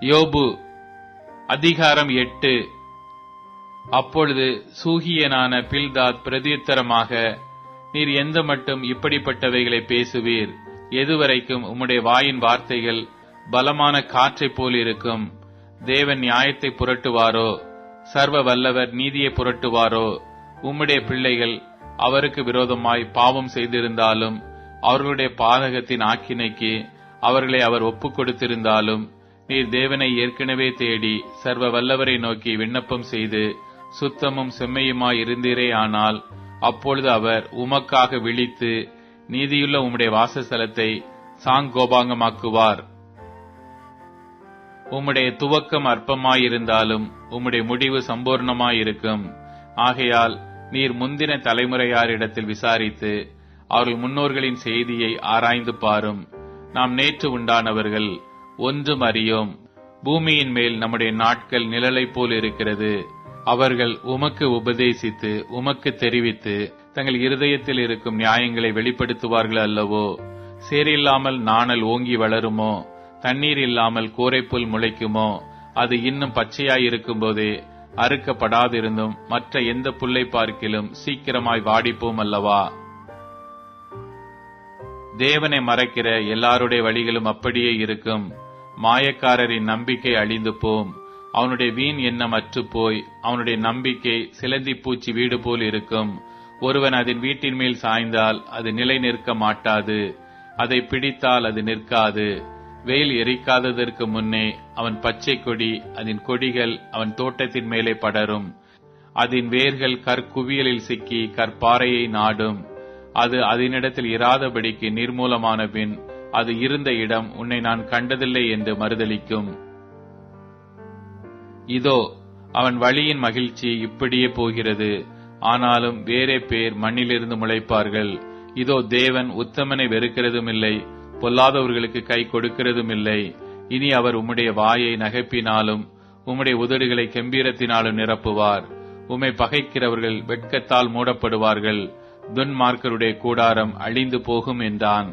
யோபு அதிகாரம் 8. அப்பொழுது சூகியனான பில்தாத் பிரதியுத்தரமாக, நீர் எந்த மட்டும் இப்படிப்பட்டவைகளை பேசுவீர்? எதுவரைக்கும் உம்முடைய வாயின் வார்த்தைகள் பலமான காற்றைப் போல் இருக்கும்? தேவன் நியாயத்தை புரட்டுவாரோ? சர்வ வல்லவர் நீதியை புரட்டுவாரோ? உம்முடைய பிள்ளைகள் அவருக்கு விரோதமாய் பாவம் செய்திருந்தாலும், அவர்களுடைய பாதகத்தின் ஆக்கினைக்கு அவர்களை அவர் ஒப்புக் கொடுத்திருந்தாலும், நீர் தேவனை ஏற்கனவே தேடி சர்வ வல்லவரை நோக்கி விண்ணப்பம் செய்து சுத்தமும் செம்மையுமாய் இருந்தீரே. ஆனால் அப்பொழுது அவர் உமக்காக விழித்து நீதியுள்ள உம்முடைய வாசஸ்தலத்தை சாங்கோபாங்கமாக்குவார். உம்முடைய துவக்கம் அற்பமாயிருந்தாலும் உம்முடைய முடிவு சம்பூர்ணமாயிருக்கும். ஆகையால் நீர் முந்தின தலைமுறையாரிடத்தில் விசாரித்து அவர்கள் முன்னோர்களின் செய்தியை ஆராய்ந்து பாரும். நாம் நேற்று உண்டானவர்கள், ஒன்றும் அறியோம். பூமியின் மேல் நம்முடைய நாட்கள் நிழலை போல் இருக்கிறது. அவர்கள் உமக்கு உபதேசித்து உமக்கு தெரிவித்து தங்கள் இருதயத்தில் இருக்கும் நியாயங்களை வெளிப்படுத்துவார்கள் அல்லவோ? சேரில்லாமல் நாணல் ஓங்கி வளருமோ? தண்ணீர் இல்லாமல் கோரைப்புல் முளைக்குமோ? அது இன்னும் பச்சையாயிருக்கும் போதே அறுக்கப்படாதிருந்தும் மற்ற எந்த புல்லை பார்க்கிலும் சீக்கிரமாய் வாடிப்போம் அல்லவா? தேவனை மறைக்கிற எல்லாருடைய வழிகளும் அப்படியே இருக்கும். மாயக்காரரின் நம்பிக்கை அழிந்து போம். அவனுடைய வீண் எண்ணம் அற்று போய் அவனுடைய நம்பிக்கை சிலந்தி பூச்சி வீடு போல் இருக்கும். ஒருவன் அதன் வீட்டின் மேல் சாய்ந்தால் அது நிலை நிற்க மாட்டாது. அதை பிடித்தால் அது நிற்காது. வெயில் எரிக்காததற்கு முன்னே அவன் பச்சை கொடி, அதன் கொடிகள் அவன் தோட்டத்தின் மேலே படரும். அதன் வேர்கள் கற்குவியலில் சிக்கி கற்பாறையை நாடும். அது அதனிடத்தில் இராதபடிக்கு நிர்மூலமான பின் அது இருந்த இடம் உன்னை நான் கண்டதில்லை என்று மறுதலிக்கும். இதோ அவன் வழியின் மகிழ்ச்சி இப்படியே போகிறது. ஆனாலும் வேறே பேர் மண்ணிலிருந்து முளைப்பார்கள். இதோ தேவன் உத்தமனை வெறுக்கிறதும் இல்லை, பொல்லாதவர்களுக்கு கை கொடுக்கிறதும் இல்லை. இனி அவர் உம்முடைய வாயை நகைப்பினாலும் உம்முடைய உதடுகளை கெம்பீரத்தினாலும் நிரப்புவார். உம்மை பகைக்கிறவர்கள் வெட்கத்தால் மூடப்படுவார்கள். துன்மார்க்கருடைய கூடாரம் அழிந்து போகும் என்றான்.